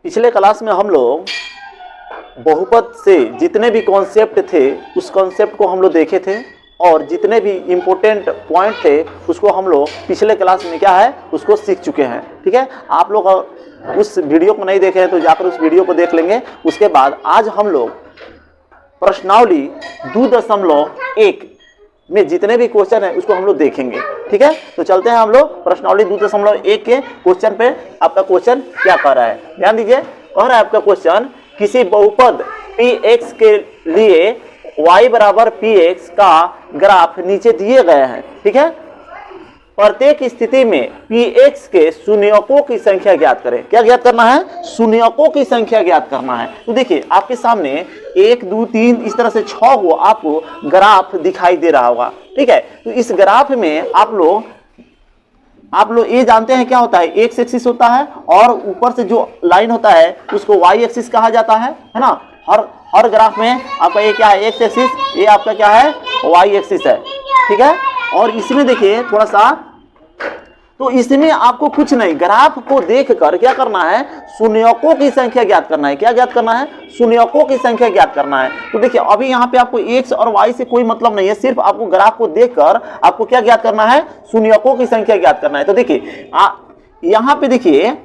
पिछले क्लास में हम लोग बहुपद से जितने भी कॉन्सेप्ट थे उस कॉन्सेप्ट को हम लोग देखे थे और जितने भी इम्पोर्टेंट पॉइंट थे उसको हम लोग पिछले क्लास में क्या है उसको सीख चुके हैं। ठीक है, आप लोग उस वीडियो को नहीं देखे हैं तो जाकर उस वीडियो को देख लेंगे। उसके बाद आज हम लोग प्रश्नावली 2.1 में जितने भी क्वेश्चन है उसको हम लोग देखेंगे। ठीक है, तो चलते हैं हम लोग प्रश्नावली 2.1 के क्वेश्चन पे। आपका क्वेश्चन क्या कह रहा है, ध्यान दीजिए। कह रहा है आपका क्वेश्चन, किसी बहुपद px के लिए y बराबर px का ग्राफ नीचे दिए गए हैं। ठीक है, प्रत्येक स्थिति में px के शून्यकों की संख्या ज्ञात करें। क्या ज्ञात करना है? शून्यकों की संख्या ज्ञात करना है। तो देखिए आपके सामने 1 2 3 इस तरह से 6 को आपको ग्राफ दिखाई दे रहा होगा। ठीक है, तो इस ग्राफ में आप लोग ये जानते हैं क्या होता है, एक्स एक्सिस होता है और ऊपर से जो लाइन होता है उसको वाई एक्सिस कहा जाता है ना। हर ग्राफ में आपका ये क्या है, एक्स एक्सिस, ये आपका क्या है, वाई एक्सिस है। ठीक है, और इसमें देखिए थोड़ा सा, तो इसमें आपको कुछ नहीं, ग्राफ को देखकर क्या करना है, शून्यकों की संख्या ज्ञात करना है। क्या ज्ञात करना है? शून्यकों की संख्या ज्ञात करना है। तो देखिए अभी यहाँ पे आपको एक्स और वाई से कोई मतलब नहीं है, सिर्फ आपको ग्राफ को देखकर आपको क्या ज्ञात करना है, शून्यकों की संख्या ज्ञात करना है। तो देखिए यहाँ पे देखिए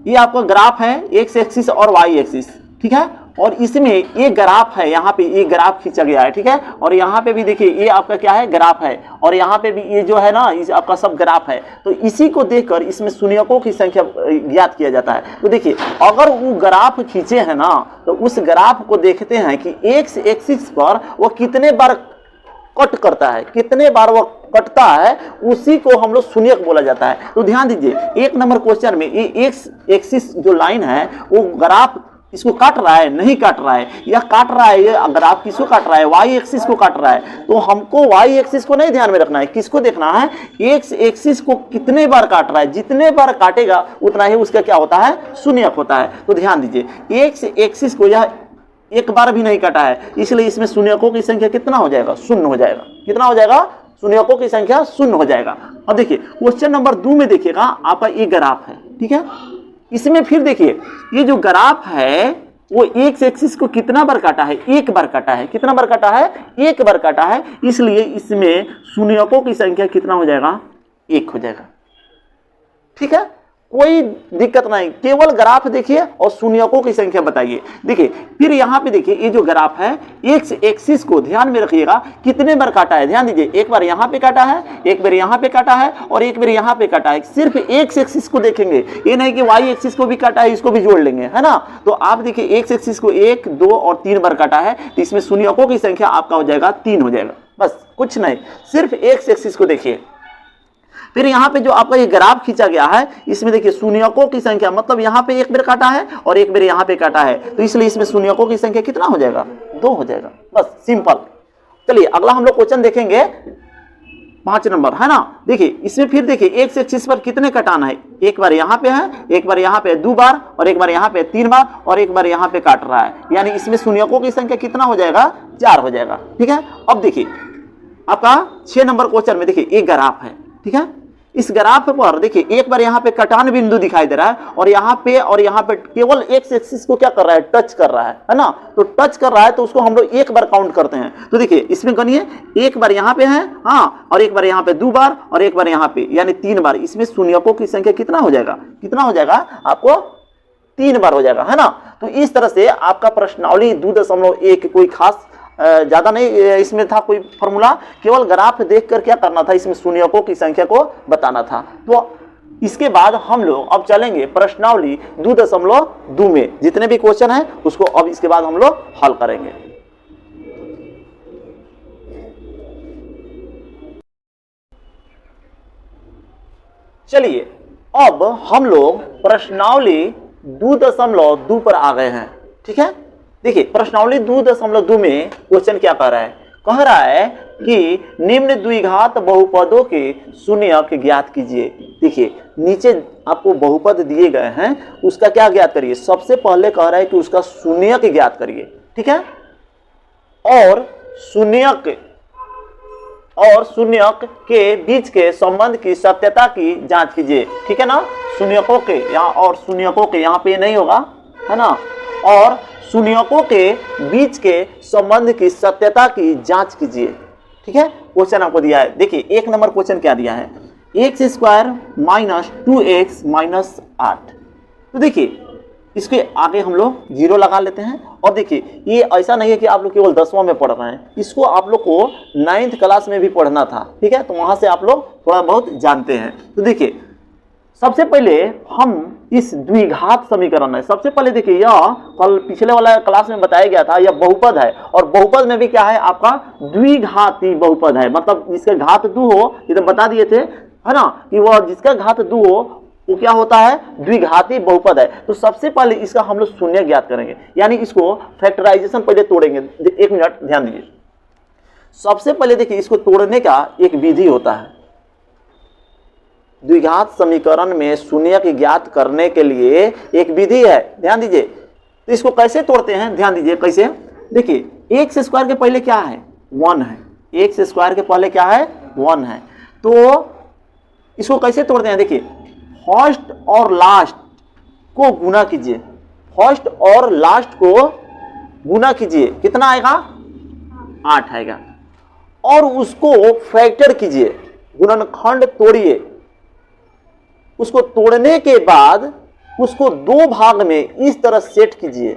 ये आपका ग्राफ है, एक्स एक्सिस और वाई एक्सिस। ठीक है, और इसमें ये ग्राफ है, यहाँ पे ये ग्राफ खींचा गया है। ठीक है, और यहाँ पे भी देखिए ये आपका क्या है, ग्राफ है, और यहाँ पे भी ये जो है ना, इस आपका सब ग्राफ है। तो इसी को देखकर इसमें शून्यकों की संख्या ज्ञात किया जाता है। तो देखिए अगर वो ग्राफ खींचे हैं ना, तो उस ग्राफ को देखते हैं कि एक्स एक्सिस पर वो कितने बार कट करता है, कितने बार वो कटता है, उसी को हम लोग शून्यक बोला जाता है। तो ध्यान दीजिए 1 नंबर क्वेश्चन में ये एक्स एक्सिस जो लाइन है वो ग्राफ इसको काट रहा है, नहीं काट रहा है, यह काट रहा है। ये ग्राफ किसको काट रहा है? वाई एक्सिस को काट रहा है। तो हमको वाई एक्सिस को नहीं ध्यान में रखना है, किसको देखना है, एक्स एक्सिस को कितने बार काट रहा है। जितने बार काटेगा उतना ही उसका क्या होता है, शून्यक होता है। तो ध्यान दीजिए एक्स एक्सिस को यह एक बार भी नहीं काटा है, इसलिए इसमें शून्यकों की संख्या कितना हो जाएगा, शून्य हो जाएगा। कितना हो जाएगा? शून्यकों की संख्या शून्य हो जाएगा। अब देखिए क्वेश्चन नंबर 2 में देखिएगा आपका ये ग्राफ है। ठीक है, इसमें फिर देखिए ये जो ग्राफ है वो एक्स एक्सिस को कितना बार काटा है, एक बार काटा है। कितना बार काटा है? एक बार काटा है, इसलिए इसमें शून्यकों की संख्या कितना हो जाएगा, 1 हो जाएगा। ठीक है, कोई दिक्कत नहीं, केवल ग्राफ देखिए और शून्यकों की संख्या बताइए। देखिए फिर यहाँ पे देखिए ये जो ग्राफ है, एक्स एक्सिस को ध्यान में रखिएगा कितने बार काटा है। ध्यान दीजिए, एक बार यहाँ पे काटा है, एक बार यहाँ पे काटा है और एक बार यहाँ पे काटा है। सिर्फ एक्स एक्सिस को देखेंगे, ये नहीं कि वाई एक्सिस को भी काटा है, इसको भी जोड़ लेंगे, है ना। तो आप देखिए एक्स एक्सिस को 1 2 और 3 बार काटा है, तो इसमें शून्यकों की संख्या आपका हो जाएगा 3 हो जाएगा। बस कुछ नहीं, सिर्फ एक्स एक्सिस को देखिए। फिर यहाँ पे जो आपका ये ग्राफ खींचा गया है, इसमें देखिए शून्यकों की संख्या, मतलब यहाँ पे एक बार काटा है और एक बार यहाँ पे काटा है, तो इसलिए इसमें शून्यकों की संख्या कितना हो जाएगा, 2 हो जाएगा। बस सिंपल। चलिए अगला हम लोग क्वेश्चन देखेंगे 5 नंबर, है ना। देखिए इसमें फिर देखिए एक्स एक्सिस पर कितने कटाना है, एक बार यहाँ पे है, एक बार यहाँ पे 2 बार और एक बार यहाँ पे 3 बार और एक बार यहाँ पे काट रहा है, यानी इसमें शून्यकों की संख्या कितना हो जाएगा, 4 हो जाएगा। ठीक है, अब देखिए आपका 6 नंबर क्वेश्चन में देखिए एक ग्राफ है। ठीक है, इस ग्राफ पर देखिए एक बार यहाँ पे कटान बिंदु दिखाई दे रहा है और यहाँ पे केवल एक्स एक्सिस को क्या कर रहा है, टच कर रहा है ना। तो टच कर रहा है तो उसको हम लोग एक बार काउंट करते हैं। तो देखिए इसमें गनिए, एक बार यहाँ पे है, हाँ, और एक बार यहाँ पे 2 बार और एक बार यहाँ पे, यानी 3 बार। इसमें शून्यकों की संख्या कितना हो जाएगा, कितना हो जाएगा आपको, 3 बार हो जाएगा, है ना। तो इस तरह से आपका प्रश्नावली 2.1 कोई खास ज्यादा नहीं इसमें था कोई फॉर्मूला, केवल ग्राफ देखकर क्या करना था, इसमें शून्यकों की संख्या को बताना था। तो इसके बाद हम लोग अब चलेंगे प्रश्नावली 2.2 में जितने भी क्वेश्चन हैं उसको अब इसके बाद हम लोग हल करेंगे। चलिए अब हम लोग प्रश्नावली 2.2 पर आ गए हैं। ठीक है, देखिए प्रश्नावली 2.2 में क्वेश्चन क्या कह रहा है, कह रहा है कि निम्न द्विघात बहुपदों के शून्यक ज्ञात कीजिए। देखिए नीचे आपको बहुपद दिए गए हैं, उसका क्या ज्ञात करिए। सबसे पहले कह रहा है कि उसका शून्यक ज्ञात करिए। ठीक है, और शून्यक और शून्यक के बीच के संबंध की सत्यता की जांच कीजिए। ठीक है ना, शून्यकों के यहाँ और शून्यकों के यहाँ पे नहीं होगा, है ना, और शून्यकों के बीच के संबंध की सत्यता की जांच कीजिए। ठीक है, क्वेश्चन आपको दिया है, देखिए 1 नंबर क्वेश्चन क्या दिया है, x square minus 2x minus 8। तो देखिए इसके आगे हम लोग 0 लगा लेते हैं। और देखिए ये ऐसा नहीं है कि आप लोग केवल 10वां में पढ़ रहे हैं, इसको आप लोग को 9th क्लास में भी पढ़ना था। ठीक है, तो वहां से आप लोग थोड़ा बहुत जानते हैं। तो देखिए सबसे पहले हम इस द्विघात समीकरण है, सबसे पहले देखिए यह कल पिछले वाला क्लास में बताया गया था, यह बहुपद है और बहुपद में भी क्या है आपका द्विघाती बहुपद है, मतलब जिसका घात 2 हो, ये तो बता दिए थे, है ना, कि वह जिसका घात 2 हो वो क्या होता है, द्विघाती बहुपद है। तो सबसे पहले इसका हम लोग शून्य ज्ञात करेंगे, यानी इसको फैक्टराइजेशन पहले तोड़ेंगे। 1 मिनट ध्यान दीजिए, सबसे पहले देखिए इसको तोड़ने का एक विधि होता है। द्विघात समीकरण में शून्य की ज्ञात करने के लिए एक विधि है, ध्यान दीजिए। तो इसको कैसे तोड़ते हैं, ध्यान दीजिए कैसे। देखिए एक्स स्क्वायर के पहले क्या है, 1 है, एक्स स्क्वायर के पहले क्या है, 1 है। तो इसको कैसे तोड़ते हैं, देखिए फर्स्ट और लास्ट को गुना कीजिए, फर्स्ट और लास्ट को गुना कीजिए, कितना आएगा, 8 आएगा। और उसको फैक्टर कीजिए, गुणनखंड तोड़िए, उसको तोड़ने के बाद उसको 2 भाग में इस तरह सेट कीजिए,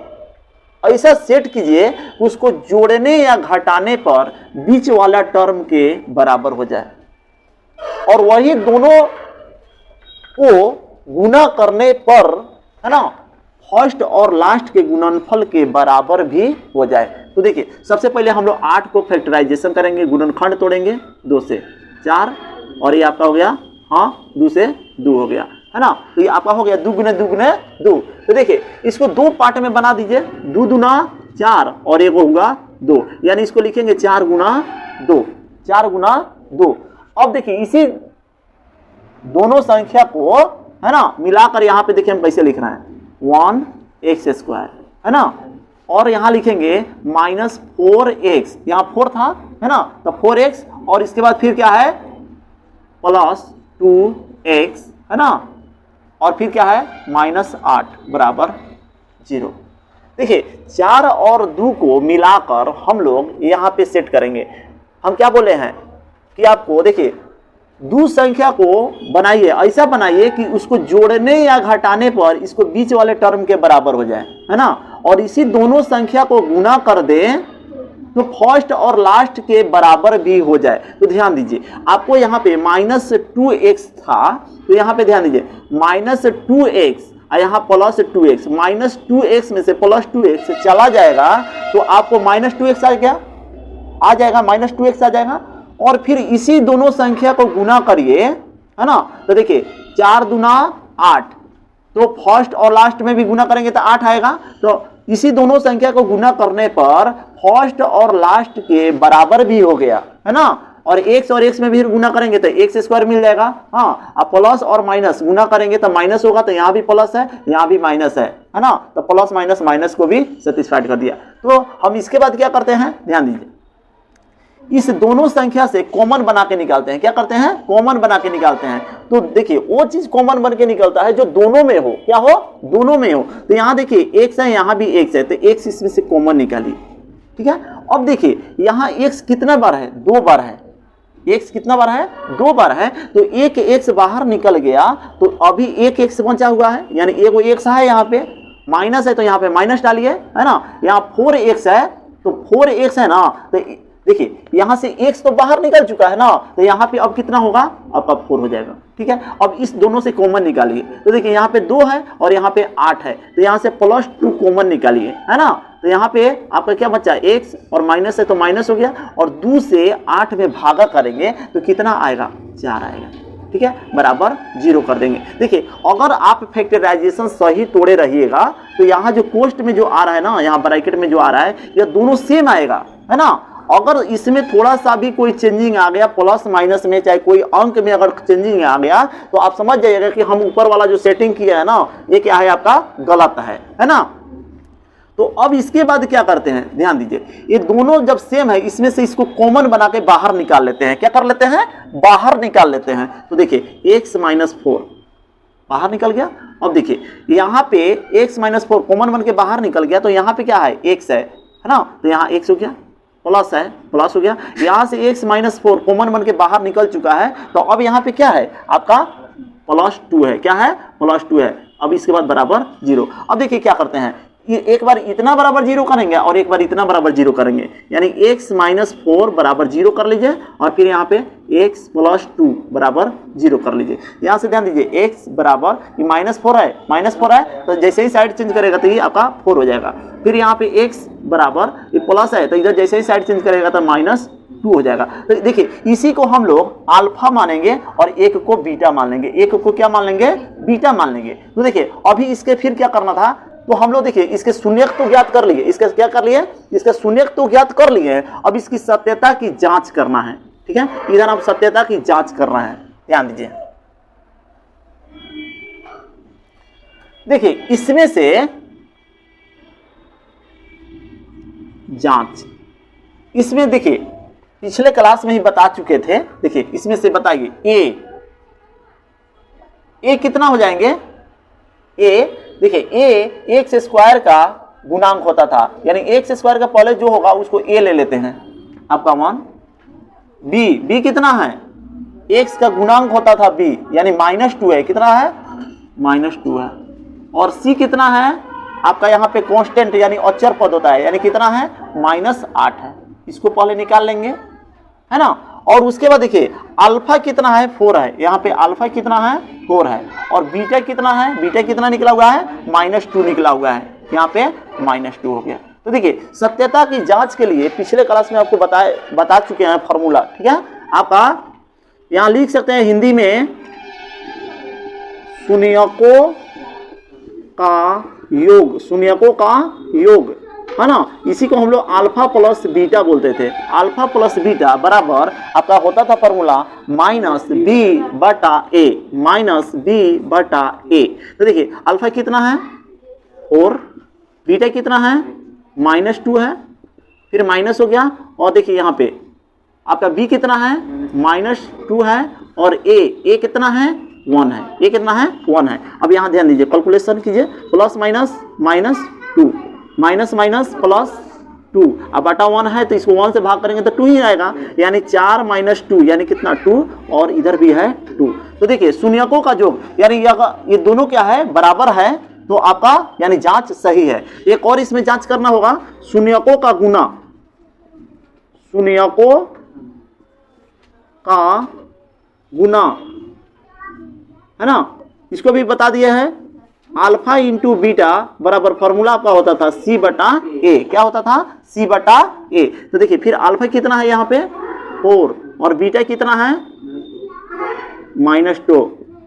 ऐसा सेट कीजिए उसको जोड़ने या घटाने पर बीच वाला टर्म के बराबर हो जाए, और वही दोनों को गुना करने पर, है ना, फर्स्ट और लास्ट के गुणनफल के बराबर भी हो जाए। तो देखिए सबसे पहले हम लोग 8 को फैक्टराइजेशन करेंगे, गुणनखंड तोड़ेंगे, 2 से 4 और ये आपका हो गया, हाँ 2 से 2 हो गया, है ना। तो ये आपका हो गया 2 गुने 2 गुने 2। तो देखिए इसको 2 पार्ट में बना दीजिए, 2 दूना 4 और एक होगा 2, यानी इसको लिखेंगे 4 गुना 2, 4 गुना 2। अब देखिए इसी दोनों संख्या को, है ना, मिलाकर यहाँ पे देखिए हम कैसे लिख रहे हैं, 1x स्क्वायर, है ना, और यहाँ लिखेंगे -4x, यहाँ 4 था, है ना, तो 4x और इसके बाद फिर क्या है प्लस 2x, है ना, और फिर क्या है -8 बराबर 0। देखिए 4 और 2 को मिलाकर हम लोग यहाँ पे सेट करेंगे। हम क्या बोले हैं कि आपको देखिए 2 संख्या को बनाइए, ऐसा बनाइए कि उसको जोड़ने या घटाने पर इसको बीच वाले टर्म के बराबर हो जाए, है ना, और इसी दोनों संख्या को गुना कर दें तो फर्स्ट और लास्ट के बराबर भी हो जाए। तो ध्यान दीजिए आपको यहाँ पे -2x था, तो यहाँ पे ध्यान दीजिए -2x और यहाँ +2x, -2x में से +2x चला जाएगा तो आपको -2x आ जाएगा, -2x आ जाएगा। और फिर इसी दोनों संख्या को गुना करिए, है ना, तो देखिए 4 दूना 8, तो फर्स्ट और लास्ट में भी गुना करेंगे तो 8 आएगा। तो इसी दोनों संख्या को गुना करने पर फर्स्ट और लास्ट के बराबर भी हो गया, है ना, और x और x में भी गुना करेंगे तो एक्स स्क्वायर मिल जाएगा। हाँ, अब प्लस और माइनस गुना करेंगे तो माइनस होगा, तो यहाँ भी प्लस है यहाँ भी माइनस है ना, तो प्लस माइनस माइनस को भी सेटिस्फाइड कर दिया। तो हम इसके बाद क्या करते हैं, ध्यान दीजिए, इस दोनों संख्या से कॉमन बना के निकालते हैं। क्या करते हैं, कॉमन बना के निकालते हैं। तो देखिए वो चीज कॉमन बन के निकलता है जो दोनों में हो, क्या हो, दोनों में हो। तो यहाँ देखिए x है, यहाँ भी x है, तो x इसमें से कॉमन निकालिए, ठीक है। अब देखिए यहाँ x कितना बार है, 2 बार है, x कितना बार है, 2 बार है, तो एक x बाहर निकल गया, तो अभी एक x बचा हुआ है, यानी एगो x है, यहाँ पे माइनस है तो यहाँ पे माइनस डालिए, है ना। यहाँ 4x है तो 4x है ना, तो देखिए यहां से x तो बाहर निकल चुका है ना, तो यहाँ पे अब कितना होगा, अब 4 हो जाएगा, ठीक है। अब इस दोनों से कॉमन निकालिए, तो देखिए यहाँ पे 2 है और यहाँ पे 8 है, तो यहाँ से +2 कॉमन निकालिए, है ना। तो यहाँ पे आपका क्या बचा, x और माइनस है तो माइनस हो गया, और 2 से 8 में भागा करेंगे तो कितना आएगा, 4 आएगा, ठीक है, बराबर 0 कर देंगे। देखिए अगर आप फैक्टराइजेशन सही तोड़े रहिएगा तो यहाँ जो कोष्ट में जो आ रहा है ना, यहाँ ब्रैकेट में जो आ रहा है, यह दोनों सेम आएगा, है ना। अगर इसमें थोड़ा सा भी कोई चेंजिंग आ गया, प्लस माइनस में चाहे कोई अंक में अगर चेंजिंग आ गया, तो आप समझ जाइएगा कि हम ऊपर वाला जो सेटिंग किया है ना, ये क्या है, आपका गलत है ना। तो अब इसके बाद क्या करते हैं, ध्यान दीजिए, ये दोनों जब सेम है इसमें से इसको कॉमन बना के बाहर निकाल लेते हैं। क्या कर लेते हैं, बाहर निकाल लेते हैं। तो देखिए x माइनस 4 बाहर निकल गया। अब देखिए यहाँ पे x माइनस 4 कॉमन बन के बाहर निकल गया, तो यहाँ पे क्या है, x है ना, तो यहाँ x हो गया, प्लस है, प्लस हो गया। यहाँ से x माइनस 4 कॉमन बन के बाहर निकल चुका है, तो अब यहाँ पे क्या है आपका +2 है। क्या है, +2 है। अब इसके बाद बराबर 0। अब देखिए क्या करते हैं, एक बार इतना बराबर 0 करेंगे और एक बार इतना बराबर 0 करेंगे, यानी x माइनस 4 बराबर 0 कर लीजिए और फिर यहाँ पे x प्लस 2 बराबर 0 कर लीजिए। यहाँ से ध्यान दीजिए x बराबर, ये -4 है, -4 है, तो जैसे ही साइड चेंज करेगा तो ये आपका 4 हो जाएगा। फिर यहाँ पे x बराबर, ये प्लस है, तो इधर जैसे ही साइड चेंज करेगा तो -2 हो जाएगा। तो देखिए इसी को हम लोग अल्फा मानेंगे और एक को बीटा मान लेंगे। एक को क्या मान लेंगे, बीटा मान लेंगे। तो देखिए अभी इसके फिर क्या करना था, तो हम लोग देखिए इसके शून्यक तो ज्ञात कर लिए, इसका क्या कर लिए, इसका शून्यक तो ज्ञात कर लिए हैं। अब इसकी सत्यता की जांच करना है, ठीक है, इधर आप सत्यता की जांच कर रहे हैं। ध्यान दीजिए, देखिए इसमें से जांच, इसमें देखिए पिछले क्लास में ही बता चुके थे। देखिए इसमें से बताइए ए कितना हो जाएंगे, ए देखिए ए x स्क्वायर का गुणांक होता था, यानी x स्क्वायर का पहले जो होगा उसको a ले लेते हैं, आपका मान b कितना है, x का गुणांक होता था b, यानी -2 है। कितना है, -2 है। और c कितना है आपका, यहाँ पे कांस्टेंट यानी अचर पद होता है, यानी कितना है, -8 है। इसको पहले निकाल लेंगे, है ना। और उसके बाद देखिए अल्फा कितना है, 4 है। यहाँ पे अल्फा कितना है, 4 है। और बीटा कितना है, बीटा कितना निकला हुआ है, -2 निकला हुआ है। यहाँ पे -2 हो गया। तो देखिए सत्यता की जांच के लिए पिछले क्लास में आपको बता चुके हैं फॉर्मूला, ठीक है। आपका यहाँ लिख सकते हैं हिंदी में, शून्यकों का योग, शून्यकों का योग, है ना। इसी को हम लोग अल्फा प्लस बीटा बोलते थे। अल्फा प्लस बीटा बराबर आपका होता था फॉर्मूला -b/a, -b/a। तो देखिए अल्फा कितना है, और बीटा कितना है, -2 है, फिर माइनस हो गया। और देखिए यहाँ पे आपका b कितना है, -2 है, और a कितना है, 1 है। a कितना है, 1 है। अब यहाँ ध्यान दीजिए, कैलकुलेशन कीजिए, प्लस माइनस -2, माइनस माइनस +2, अब बटा 1 है तो इसको 1 से भाग करेंगे तो 2 ही आएगा, यानी 4 - 2 यानी कितना, 2, और इधर भी है 2। तो देखिए शून्यकों का योग, यानी ये दोनों क्या है, बराबर है, तो आपका यानी जांच सही है। एक और इसमें जांच करना होगा, शून्यकों का गुना, शून्यकों का गुना, है ना। इसको भी बता दिया है, अल्फा इंटू बीटा बराबर फॉर्मूला आपका होता था c/a। क्या होता था, c/a। तो देखिए फिर अल्फा कितना है यहाँ पे, 4, और बीटा कितना है, -2,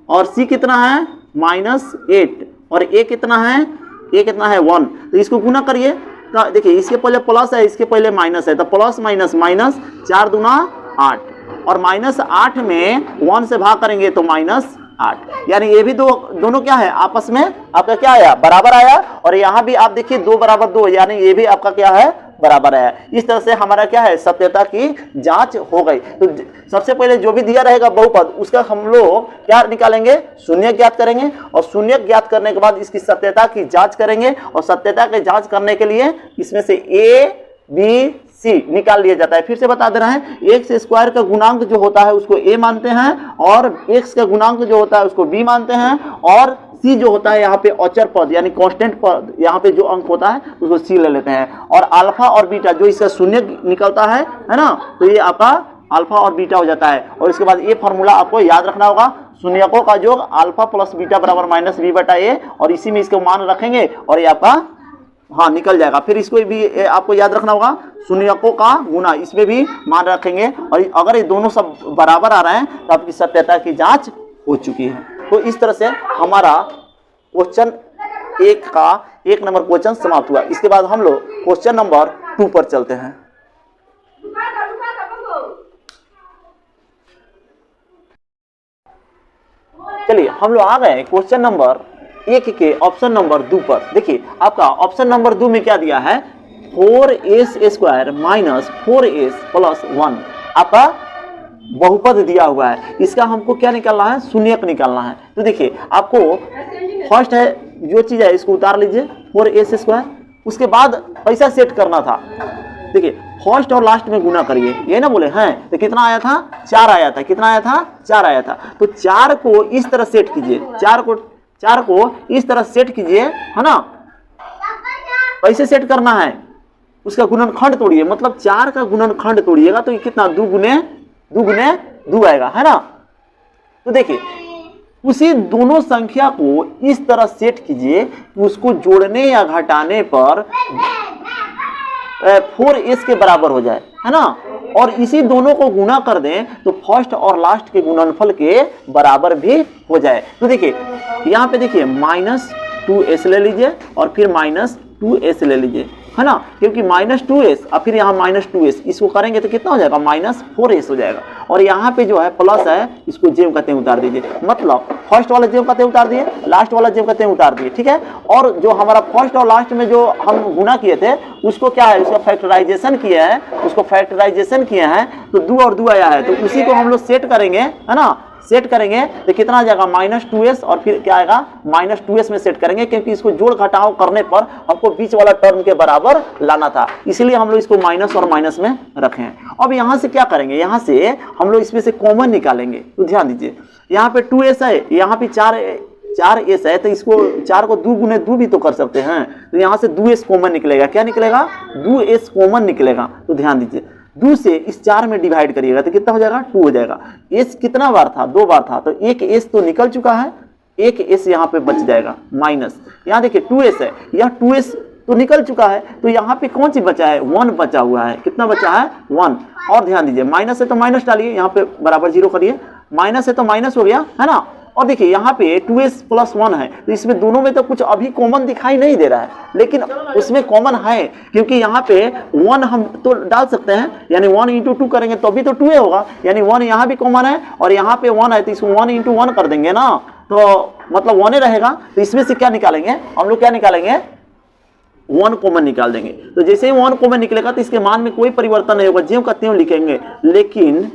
और c कितना है, -8, और a कितना है, 1। तो इसको गुना करिए, तो देखिए इसके पहले प्लस है, इसके पहले माइनस है, तो प्लस माइनस माइनस, 4 दूना 8, और -8 में 1 से भाग करेंगे तो -8, यानी ये भी दोनों क्या है, आपस में आपका क्या आया, बराबर आया। और यहाँ भी आप देखिए 2 बराबर 2, यानी ये भी आपका क्या है, बराबर आया। इस तरह से हमारा क्या है, सत्यता की जांच हो गई। तो सबसे पहले जो भी दिया रहेगा बहुपद, उसका हम लोग क्या निकालेंगे, शून्य ज्ञात करेंगे, और शून्य ज्ञात करने के बाद इसकी सत्यता की जांच करेंगे। और सत्यता की जांच करने के लिए इसमें से a, b, c निकाल लिया जाता है। फिर से बता दे रहे हैं, x स्क्वायर का गुणांक जो होता है उसको a मानते हैं, और x का गुणांक जो होता है उसको b मानते हैं, और c जो होता है यहाँ पे अचर पद यानी कांस्टेंट पद, यहाँ पे जो अंक होता है उसको c ले लेते हैं। और अल्फा और बीटा जो इसका शून्य निकलता है ना, तो ये आपका अल्फा और बीटा हो जाता है। और इसके बाद ये फॉर्मूला आपको याद रखना होगा, शून्यकों का योग अल्फा प्लस बीटा बराबर -b/a, और इसी में इसको मान रखेंगे और ये आपका हाँ निकल जाएगा। फिर इसको भी आपको याद रखना होगा, शून्यकों का गुना, इसमें भी मान रखेंगे, और अगर ये दोनों सब बराबर आ रहे हैं तो आपकी सत्यता की जांच हो चुकी है। तो इस तरह से हमारा क्वेश्चन 1 का 1 नंबर क्वेश्चन समाप्त हुआ। इसके बाद हम लोग क्वेश्चन नंबर 2 पर चलते हैं। चलिए हम लोग आ गए क्वेश्चन नंबर एक के ऑप्शन नंबर 2 पर देखिए आपका ऑप्शन नंबर 2 में क्या दिया है 4s² माइनस 4s प्लस 1 आपका बहुपद दिया हुआ है। इसका हमको क्या निकालना है शून्यक निकालना है। तो देखिए आपको फर्स्ट है जो चीज है इसको उतार लीजिए 4s²। उसके बाद पैसा सेट करना था। देखिए फर्स्ट और लास्ट में गुना करिए ये ना बोले हैं तो कितना आया था 4 आया था। कितना आया था 4 आया था। तो 4 को इस तरह सेट कीजिए 4 को इस तरह सेट कीजिए है ना। कैसे सेट करना है उसका गुणनखंड तोड़िए मतलब 4 का गुणनखंड तोड़िएगा तो ये कितना 2 गुने 2 आएगा है ना। तो देखिए उसी दोनों संख्या को इस तरह सेट कीजिए कि उसको जोड़ने या घटाने पर 4s के बराबर हो जाए है ना। और इसी दोनों को गुना कर दें तो फर्स्ट और लास्ट के गुणनफल के बराबर भी हो जाए। तो देखिए यहाँ पे देखिए -2s ले लीजिए और फिर -2s ले लीजिए है ना। क्योंकि -2s और फिर यहाँ -2s इसको करेंगे तो कितना हो जाएगा -4s हो जाएगा। और यहाँ पे जो है प्लस है इसको जेब कहते हैं उतार दीजिए मतलब फर्स्ट वाला जेब कहते हैं उतार दिए लास्ट वाला जेब कहते हैं उतार दिए ठीक है। और जो हमारा फर्स्ट और लास्ट में जो हम गुना किए थे उसको क्या है उसका फैक्टराइजेशन किया है तो 2 और 2 आया है। तो उसी को हम लोग सेट करेंगे है ना। सेट करेंगे तो कितना आ जाएगा -2s और फिर क्या आएगा -2s में सेट करेंगे क्योंकि इसको जोड़ घटाव करने पर हमको बीच वाला टर्म के बराबर लाना था इसलिए हम लोग इसको माइनस और माइनस में रखे हैं। अब यहाँ से क्या करेंगे यहाँ से हम लोग इसमें से कॉमन निकालेंगे। तो ध्यान दीजिए यहाँ पे 2s है यहाँ पे 4s है तो इसको 4 को 2 गुने 2 भी तो कर सकते हैं। तो यहाँ से 2s कॉमन निकलेगा। क्या निकलेगा 2s कॉमन निकलेगा। तो ध्यान दीजिए 2 से इस 4 में डिवाइड करिएगा तो कितना हो जाएगा 2 हो जाएगा। s कितना बार था 2 बार था तो एक s तो निकल चुका है एक s यहाँ पे बच जाएगा माइनस। यहाँ देखिए 2s है यह 2s तो निकल चुका है तो यहाँ पे कौन सी बचा है 1 बचा हुआ है। कितना बचा है 1। और ध्यान दीजिए माइनस है तो माइनस डालिए यहाँ पे बराबर 0 करिए माइनस है तो माइनस हो गया है ना। और देखिए यहाँ पे 2s + 1 है तो इसमें दोनों में तो कुछ अभी कॉमन दिखाई नहीं दे रहा है लेकिन उसमें कॉमन है क्योंकि यहाँ पे 1 हम तो डाल सकते हैं यानी 1 × 2 करेंगे तो अभी तो 2 होगा यानी 1 यहाँ भी कॉमन है और यहाँ पे 1 है तो इसको 1 × 1 कर देंगे ना तो मतलब 1 रहेगा। तो इसमें से क्या निकालेंगे हम लोग क्या निकालेंगे 1 कॉमन निकाल देंगे। तो जैसे ही 1 कॉमन निकलेगा तो इसके मान में कोई परिवर्तन नहीं होगा ज्यों का त्यों लिखेंगे लेकिन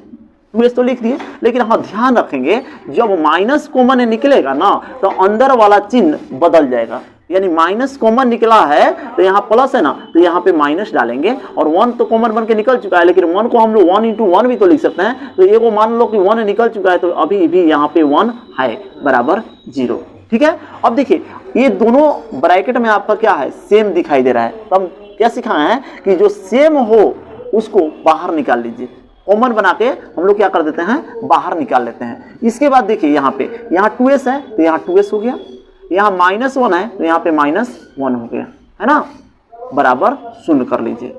2s तो लिख दिए लेकिन हाँ ध्यान रखेंगे जब माइनस कॉमन निकलेगा ना तो अंदर वाला चिन्ह बदल जाएगा। यानी माइनस कॉमन निकला है तो यहाँ प्लस है ना तो यहाँ पे माइनस डालेंगे और 1 तो कॉमन बन के निकल चुका है लेकिन 1 को हम लोग 1 × 1 भी तो लिख सकते हैं। तो ये को मान लो कि 1 निकल चुका है तो अभी भी यहाँ पे 1 है बराबर 0 ठीक है। अब देखिए ये दोनों ब्रैकेट में आपका क्या है सेम दिखाई दे रहा है। तो हम क्या सिखाए हैं कि जो सेम हो उसको बाहर निकाल लीजिए कॉमन बना के हम लोग क्या कर देते हैं बाहर निकाल लेते हैं। इसके बाद देखिए यहाँ पे यहाँ 2s है तो यहाँ 2s हो गया यहाँ -1 है तो यहाँ पे -1 हो गया है ना बराबर 0 कर लीजिए।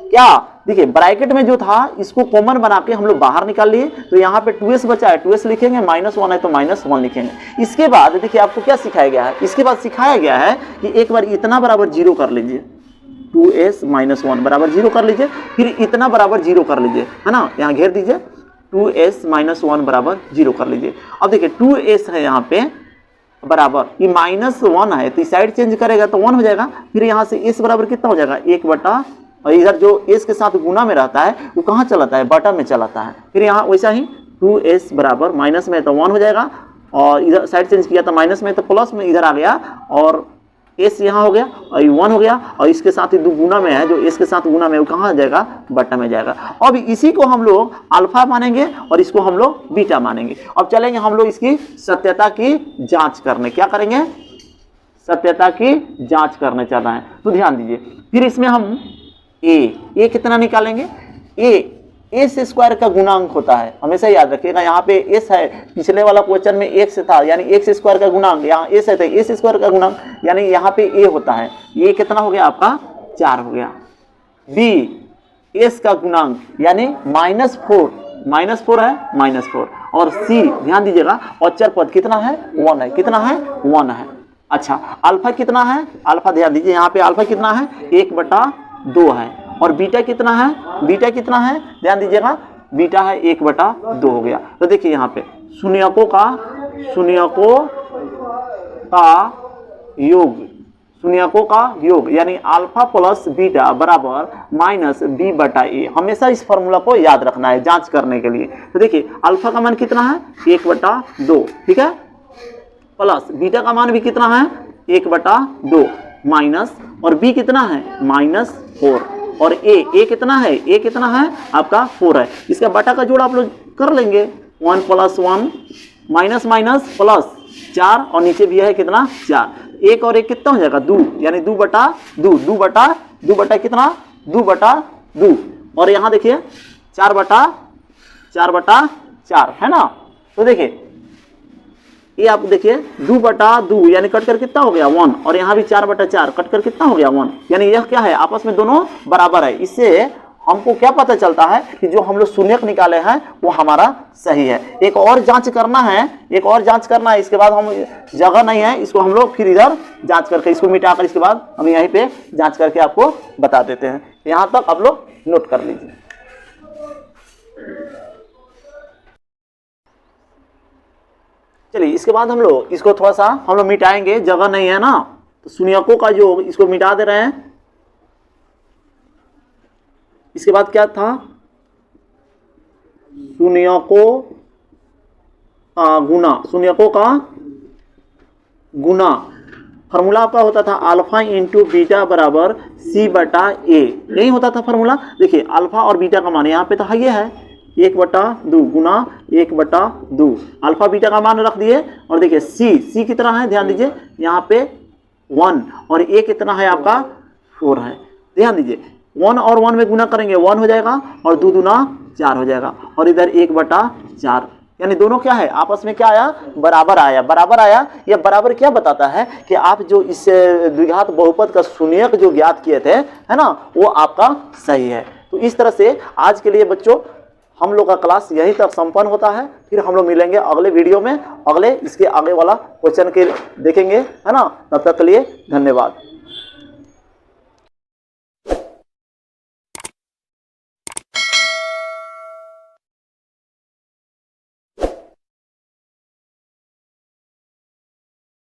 क्या देखिए ब्रैकेट में जो था इसको कॉमन बना के हम लोग बाहर निकाल लिए तो यहाँ पे 2s बचा है 2s लिखेंगे -1 है तो -1 लिखेंगे। इसके बाद देखिए आपको क्या सिखाया गया है इसके बाद सिखाया गया है कि एक बार इतना बराबर 0 कर लीजिए 2s - 1 बराबर 0 कर लीजिए फिर इतना बराबर 0 कर लीजिए है ना। यहाँ घेर दीजिए 2s - 1 बराबर 0 कर लीजिए। अब देखिए 2s है यहाँ पे बराबर ये -1 है तो इस साइड चेंज करेगा तो 1 हो जाएगा। फिर यहाँ से s बराबर कितना हो जाएगा 1 बटा और इधर जो s के साथ गुना में रहता है वो कहाँ चलाता है बटा में चलाता है। फिर यहाँ वैसा ही 2s बराबर माइनस में तो 1 हो जाएगा और इधर साइड चेंज किया तो माइनस में तो प्लस में इधर आ गया और s यहाँ हो गया और 1 हो गया और इसके साथ ही 2 गुना में है जो s के साथ गुना में वो कहाँ जाएगा बटा में जाएगा। अब इसी को हम लोग अल्फा मानेंगे और इसको हम लोग बीटा मानेंगे। अब चलेंगे हम लोग इसकी सत्यता की जांच करने। क्या करेंगे सत्यता की जांच करने चल रहे हैं। तो ध्यान दीजिए फिर इसमें हम a कितना निकालेंगे s² का गुणांक होता है हमेशा याद रखिएगा। यहाँ पे s है पिछले वाला क्वेश्चन में x था यानी x² का गुणांक यहाँ s है तो s² का गुणांक यानी यहाँ पे a होता है। ये कितना हो गया आपका 4 हो गया। b s का गुणांक यानी -4 है -4 और c ध्यान दीजिएगा अचर पद कितना है 1 है कितना है 1 है। अच्छा अल्फा कितना है अल्फा ध्यान दीजिए यहाँ पे अल्फा कितना है 1/2 है और बीटा कितना है ध्यान दीजिएगा बीटा है 1/2 हो गया। तो देखिए यहाँ पे शून्यकों का योग, शून्यकों का योग, यानी अल्फा प्लस बीटा बराबर माइनस बी बटा ए। हमेशा इस फॉर्मूला को याद रखना है जांच करने के लिए। तो देखिए अल्फा का मान कितना है 1/2, ठीक है, प्लस बीटा का मान भी कितना है 1/2 माइनस, और बी कितना है -4, और ए कितना है, ए कितना है आपका 4 है। इसका बटा का जोड़ आप लोग कर लेंगे, 1 + 1 माइनस माइनस प्लस 4, और नीचे भी है कितना 4, 1 और 1 कितना हो जाएगा 2, यानी 2 बटा कितना 2/2, और यहाँ देखिए 4/4 है ना। तो देखिए ये आप देखिए 2/2 यानी कटकर कितना हो गया 1, और यहाँ भी 4/4 कटकर कितना हो गया 1, यानी यह क्या है आपस में दोनों बराबर है। इससे हमको क्या पता चलता है कि जो हम लोग शून्यक निकाले हैं वो हमारा सही है। एक और जांच करना है, इसके बाद हम जगह नहीं है, इसको हम लोग फिर इधर जांच करके इसको मिटाकर इसके बाद हम यहीं पे जांच करके आपको बता देते हैं। यहाँ तक आप लोग नोट कर लीजिए। चलिए इसके बाद हम लोग इसको थोड़ा सा हम लोग मिटाएंगे, जगह नहीं है ना, तो शून्यकों का योग इसको मिटा दे रहे हैं। इसके बाद क्या था, शून्यकों का गुना, फॉर्मूला आपका होता था अल्फा इंटू बीटा बराबर c/a, नहीं होता था फॉर्मूला। देखिए अल्फा और बीटा का मान यहाँ पे तो ये है 1/2 गुना 1/2, अल्फा बीटा का मान रख दिए, और देखिए सी कितना है ध्यान दीजिए, यहाँ पे 1, और ए कितना है आपका 4 है। ध्यान दीजिए 1 और 1 में गुना करेंगे 1 हो जाएगा, और 2 दूना 4 हो जाएगा, और इधर 1/4, यानी दोनों क्या है आपस में क्या आया बराबर आया। यह बराबर क्या बताता है कि आप जो इस द्विघात बहुपद का शून्यक जो ज्ञात किए थे है ना, वो आपका सही है। तो इस तरह से आज के लिए बच्चों हम लोग का क्लास यहीं तक संपन्न होता है। फिर हम लोग मिलेंगे अगले वीडियो में, इसके आगे वाला क्वेश्चन के देखेंगे है ना। तब तक के लिए धन्यवाद।